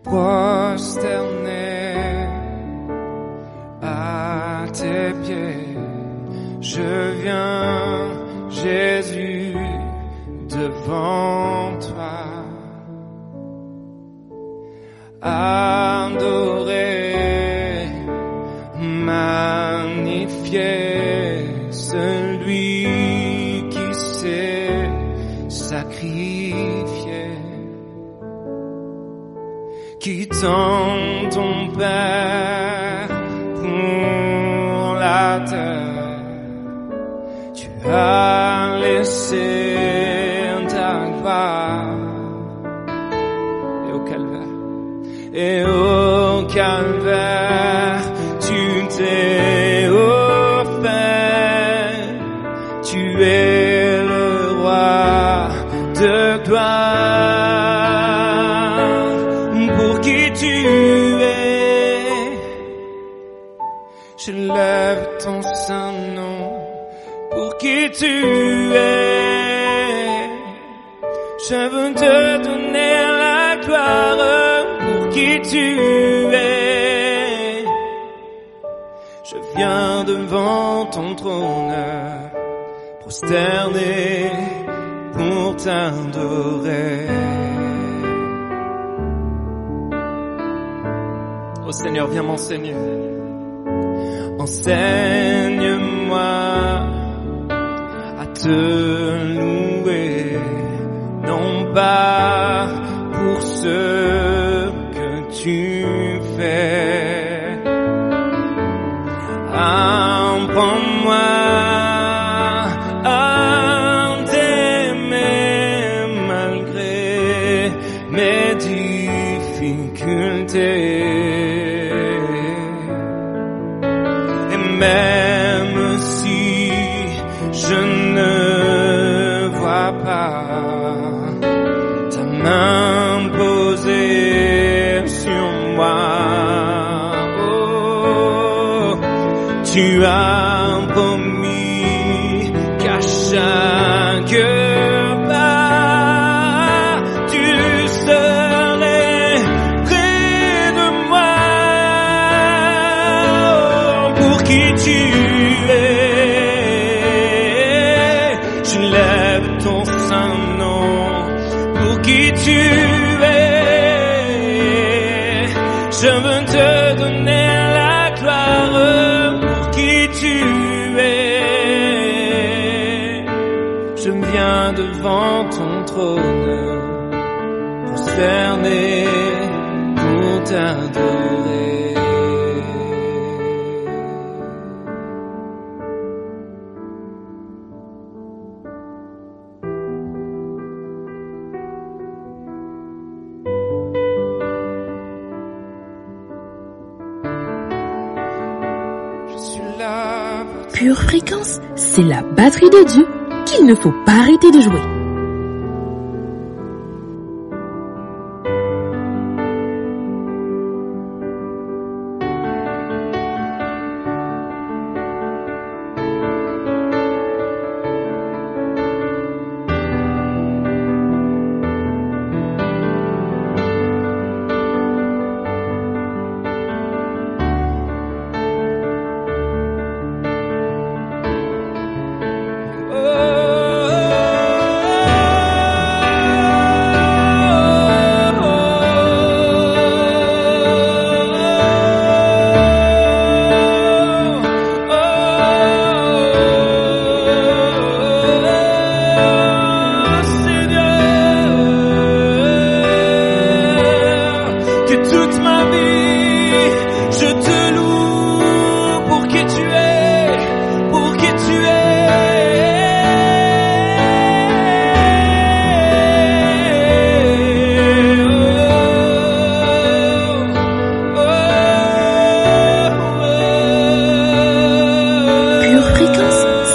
Prosterné à tes pieds, je viens, Jésus, devant toi, adorer, magnifier celui qui s'est sacrifié, quittant ton Père pour la terre, tu as laissé ta gloire. Et au calvaire, tu t'es offert, tu es le roi de gloire. Pour qui tu es, je lève ton saint nom. Pour qui tu es, je veux te donner la gloire. Qui tu es, je viens devant ton trône, prosterné pour t'adorer. Oh Seigneur, viens m'enseigner. Enseigne-moi à te louer, non pas pour ce tu fais. Apprends-moi à t'aimer malgré mes difficultés. Et même si je ne vois pas ta main posée sur moi, oh, tu as promis qu'à chaque pas tu serais près de moi. Oh, pour qui tu es, je lève ton saint nom. Pour qui tu es, je veux te donner la gloire. Pour qui tu es, je viens devant ton trône, prosterné pour t'adorer. Pure fréquence, c'est la batterie de Dieu qu'il ne faut pas arrêter de jouer.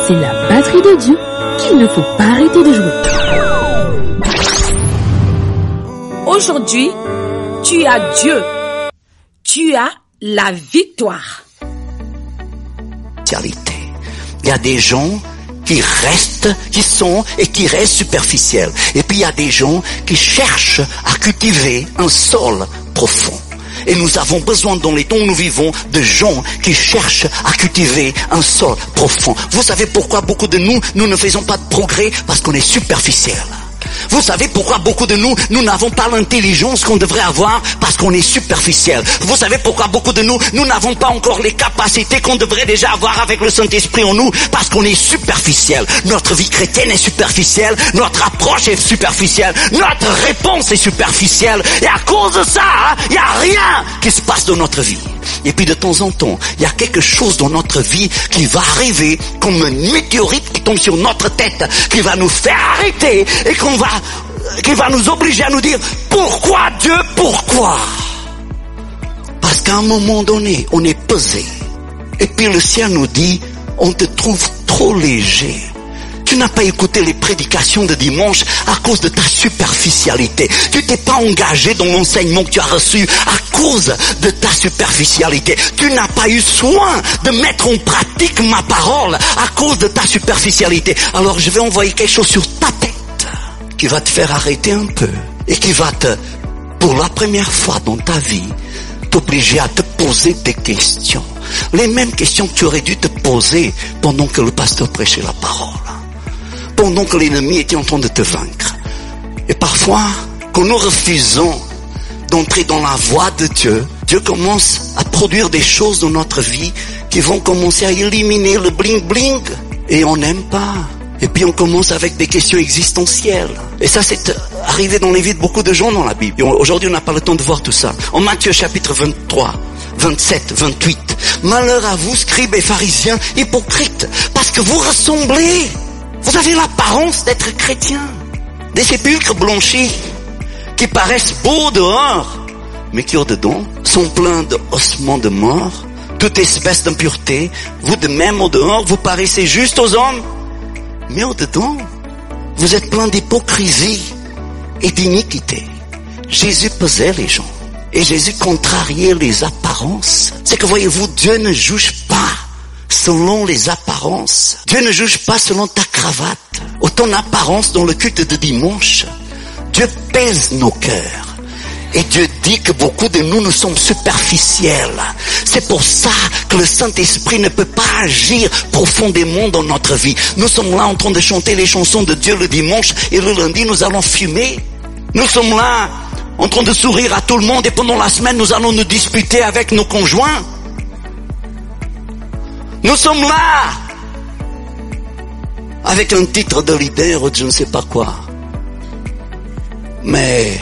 c'est la batterie de Dieu qu'il ne faut pas arrêter de jouer. Aujourd'hui, tu as Dieu. Tu as la victoire. Il y a des gens qui restent, qui sont et qui restent superficiels. Et puis il y a des gens qui cherchent à cultiver un sol profond. Et nous avons besoin dans les temps où nous vivons de gens qui cherchent à cultiver un sol profond. Vous savez pourquoi beaucoup de nous ne faisons pas de progrès? Parce qu'on est superficiel. Vous savez pourquoi beaucoup de nous n'avons pas l'intelligence qu'on devrait avoir? Parce qu'on est superficiel. Vous savez pourquoi beaucoup de nous n'avons pas encore les capacités qu'on devrait déjà avoir avec le Saint-Esprit en nous? Parce qu'on est superficiel. Notre vie chrétienne est superficielle, notre approche est superficielle, notre réponse est superficielle. Et à cause de ça, il n'y a rien qui se passe dans notre vie. Et puis de temps en temps, il y a quelque chose dans notre vie qui va arriver comme un météorite qui tombe sur notre tête, qui va nous faire arrêter et qui va nous obliger à nous dire pourquoi Dieu, pourquoi? Parce qu'à un moment donné, on est pesé. Et puis le ciel nous dit, on te trouve trop léger. Tu n'as pas écouté les prédications de dimanche à cause de ta superficialité. Tu t'es pas engagé dans l'enseignement que tu as reçu à cause de ta superficialité. Tu n'as pas eu soin de mettre en pratique ma parole à cause de ta superficialité. Alors je vais envoyer quelque chose sur ta tête qui va te faire arrêter un peu et qui va pour la première fois dans ta vie, t'obliger à te poser des questions. Les mêmes questions que tu aurais dû te poser pendant que le pasteur prêchait la parole. Pendant que l'ennemi était en train de te vaincre. Et parfois, quand nous refusons d'entrer dans la voie de Dieu, Dieu commence à produire des choses dans notre vie qui vont commencer à éliminer le bling-bling. Et on n'aime pas. Et puis on commence avec des questions existentielles. Et ça, c'est arrivé dans les vies de beaucoup de gens dans la Bible. Aujourd'hui, on n'a pas le temps de voir tout ça. En Matthieu chapitre 23, 27, 28. Malheur à vous, scribes et pharisiens, hypocrites, parce que vous ressemblez. Vous avez l'apparence d'être chrétien. Des sépulcres blanchis qui paraissent beaux dehors, mais qui au-dedans sont pleins d'ossements de mort, toute espèce d'impureté. Vous de même au dehors, vous paraissez juste aux hommes, mais au-dedans, vous êtes plein d'hypocrisie et d'iniquité. Jésus pesait les gens et Jésus contrariait les apparences. C'est que voyez-vous, Dieu ne juge pas selon les apparences. Dieu ne juge pas selon ta cravate ou ton apparence dans le culte de dimanche. Dieu pèse nos cœurs. Et Dieu dit que beaucoup de nous sommes superficiels. C'est pour ça que le Saint-Esprit ne peut pas agir profondément dans notre vie. Nous sommes là en train de chanter les chansons de Dieu le dimanche et le lundi nous allons fumer. Nous sommes là en train de sourire à tout le monde et pendant la semaine nous allons nous disputer avec nos conjoints. Nous sommes là avec un titre de leader ou de je ne sais pas quoi. Mais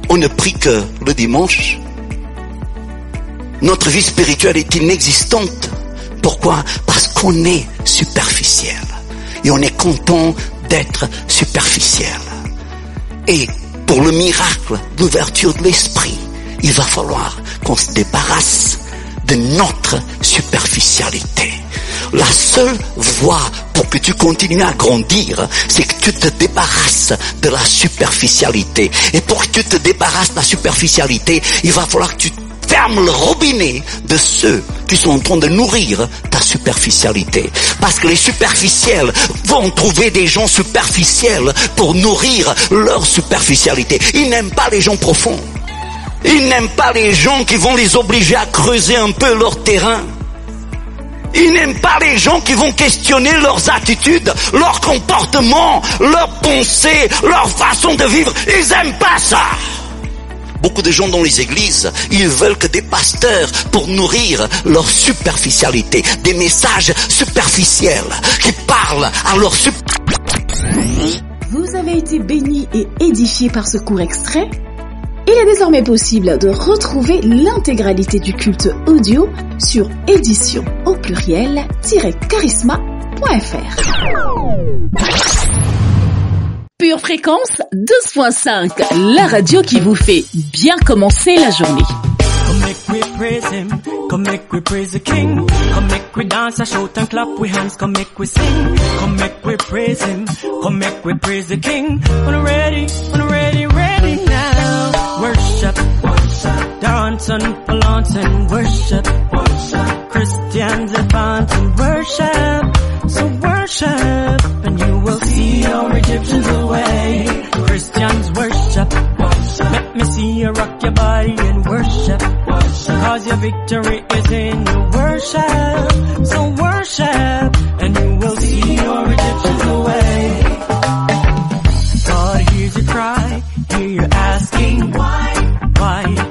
on ne prie que le dimanche. Notre vie spirituelle est inexistante. Pourquoi? Parce qu'on est superficiel. Et on est content d'être superficiel. Et pour le miracle d'ouverture de l'esprit, il va falloir qu'on se débarrasse de notre superficialité. La seule voie pour que tu continues à grandir, c'est que tu te débarrasses de la superficialité. Et pour que tu te débarrasses de la superficialité, il va falloir que tu fermes le robinet de ceux qui sont en train de nourrir ta superficialité. Parce que les superficiels vont trouver des gens superficiels pour nourrir leur superficialité. Ils n'aiment pas les gens profonds. Ils n'aiment pas les gens qui vont les obliger à creuser un peu leur terrain. Ils n'aiment pas les gens qui vont questionner leurs attitudes, leur comportement, leurs pensées, leur façon de vivre. Ils n'aiment pas ça. Beaucoup de gens dans les églises, ils veulent que des pasteurs pour nourrir leur superficialité. Des messages superficiels qui parlent à leur Vous avez été bénis et édifiés par ce court extrait? Il est désormais possible de retrouver l'intégralité du culte audio sur édition au pluriel-charisma.fr. Pure Fréquence 12.5, la radio qui vous fait bien commencer la journée. we praise him. Come make we praise the King. Come make we dance and shout and clap we hands. Come make we sing. Come make we praise him. Come make we praise the King. When ready now. Worship, dance and balance and worship. Christians advance and worship. So worship and you will see your Egyptians away. Christians worship. Let me see you rock your body and worship. Cause your victory is in your worship. So worship and you will see your Egyptians away. God hears your cry, hear you asking why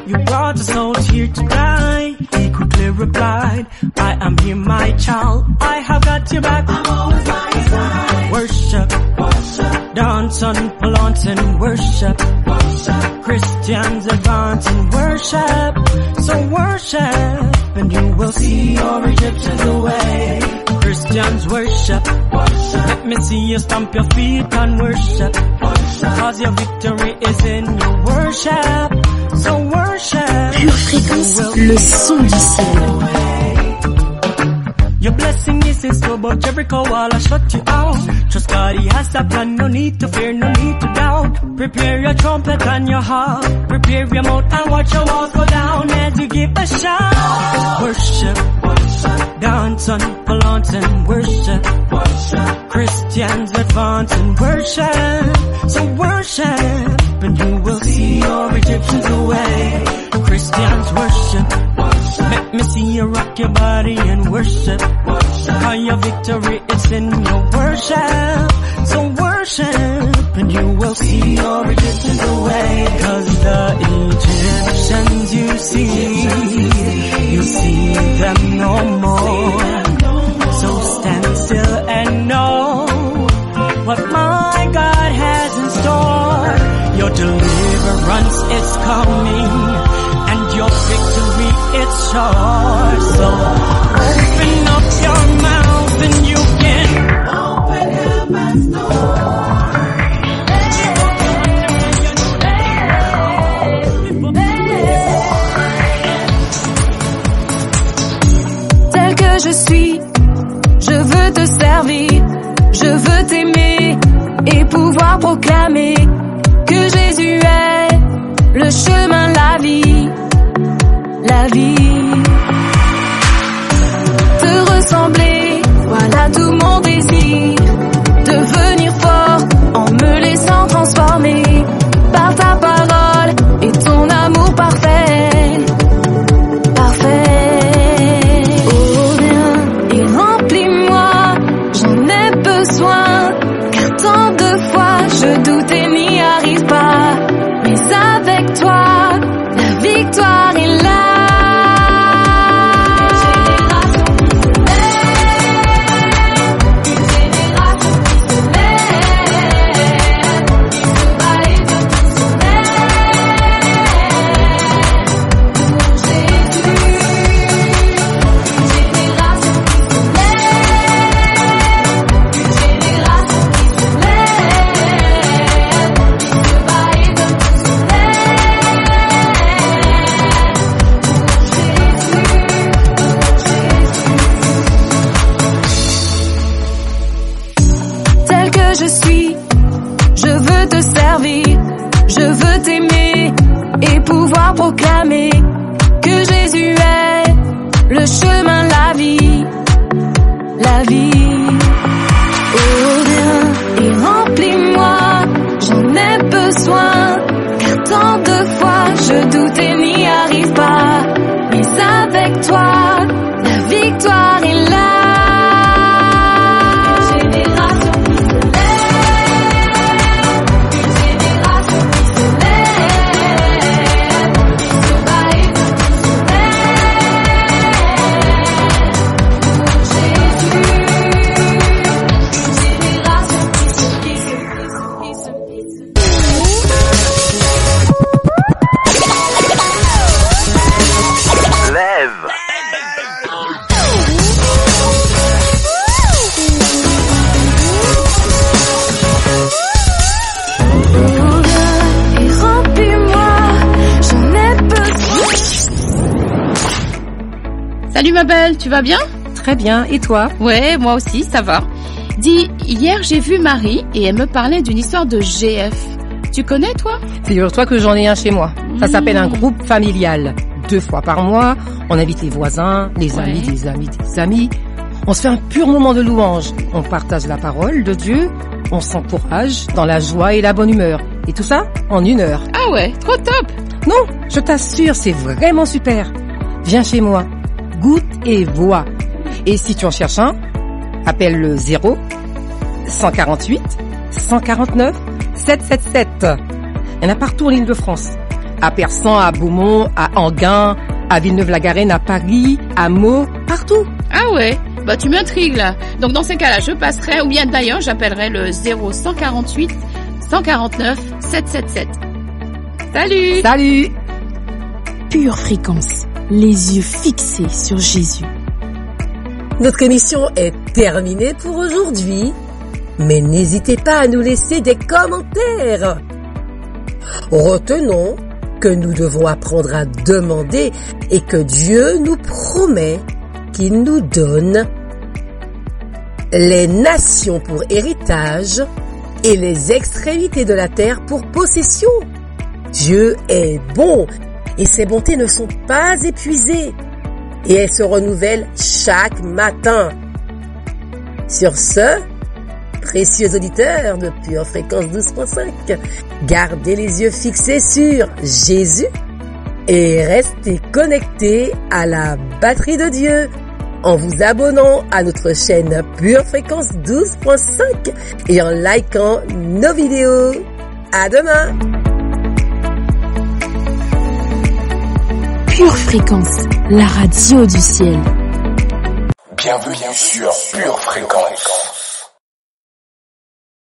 you brought the souls here to die. He quickly replied, I am here my child, I have got your back. I'm always by your side. Worship, dance and balance and worship. Christians advance and worship. So worship and you will see your Egyptians away. Christians worship. Let me see you stamp your feet and worship. Cause your victory is in your worship. So worship. Pure Fréquence, le son du ciel. Your blessing is in store, but Jericho wall I shut you out. Trust God, He has a plan, no need to fear, no need to doubt. Prepare your trumpet and your harp, prepare your mouth and watch your walls go down as you give a shout. Worship, dance and balance and worship. Christians advance and worship. So worship and you will see your Egyptians away. Christians worship. Let me see you rock your body and worship. How your victory is in your worship. So worship and you will see your Egyptians away. Cause the Egyptians you see them no more. So stand still and know what my God has in store. Your deliverance is coming. Your victory, it's yours. So open up your mouth and you can open heaven's door. Tel que je suis, je veux te servir, je veux t'aimer et pouvoir proclamer que Jésus est le chemin, la vie. La vie, te ressembler, voilà tout mon désir. Devenir fort en me laissant transformer par ta parole et ton amour parfait. Parfait. Oh viens et remplis-moi, j'en ai besoin. Car tant de fois je doute et n'y arrive pas. Mais avec toi, la victoire est là. Proclamer que Jésus est le chemin, la vie, la vie. Oh viens et remplis-moi, j'en ai besoin. Car tant de fois je doute et n'y arrive pas. Mais avec toi, la victoire est là. Salut ma belle, tu vas bien? Très bien, et toi? Ouais, moi aussi, ça va. Dis, hier j'ai vu Marie et elle me parlait d'une histoire de GF. Tu connais toi? Figure-toi que j'en ai un chez moi. Ça s'appelle un groupe familial. 2 fois par mois, on invite les voisins, les amis des amis des amis. On se fait un pur moment de louange. On partage la parole de Dieu, on s'encourage dans la joie et la bonne humeur. Et tout ça en 1 heure. Ah ouais, trop top! Non, je t'assure, c'est vraiment super. Viens chez moi, goûte et vois. Et si tu en cherches un, appelle le 0 148 149 777. Il y en a partout en Île-de-France. À Persan, à Beaumont, à Enghien, à Villeneuve-la-Garenne, à Paris, à Meaux, partout. Ah ouais, bah tu m'intrigues là. Donc dans ces cas-là, je passerai, ou bien d'ailleurs j'appellerai le 0 148 149 777. Salut! Salut! Pure Fréquence, les yeux fixés sur Jésus. Notre émission est terminée pour aujourd'hui, mais n'hésitez pas à nous laisser des commentaires. Retenons que nous devons apprendre à demander et que Dieu nous promet qu'il nous donne les nations pour héritage et les extrémités de la terre pour possession. Dieu est bon et ses bontés ne sont pas épuisées et elles se renouvellent chaque matin. Sur ce, précieux auditeurs de Pure Fréquence 12.5, gardez les yeux fixés sur Jésus et restez connectés à la batterie de Dieu en vous abonnant à notre chaîne Pure Fréquence 12.5 et en likant nos vidéos. À demain! Pure Fréquence, la radio du ciel. Bienvenue sur Pure Fréquence.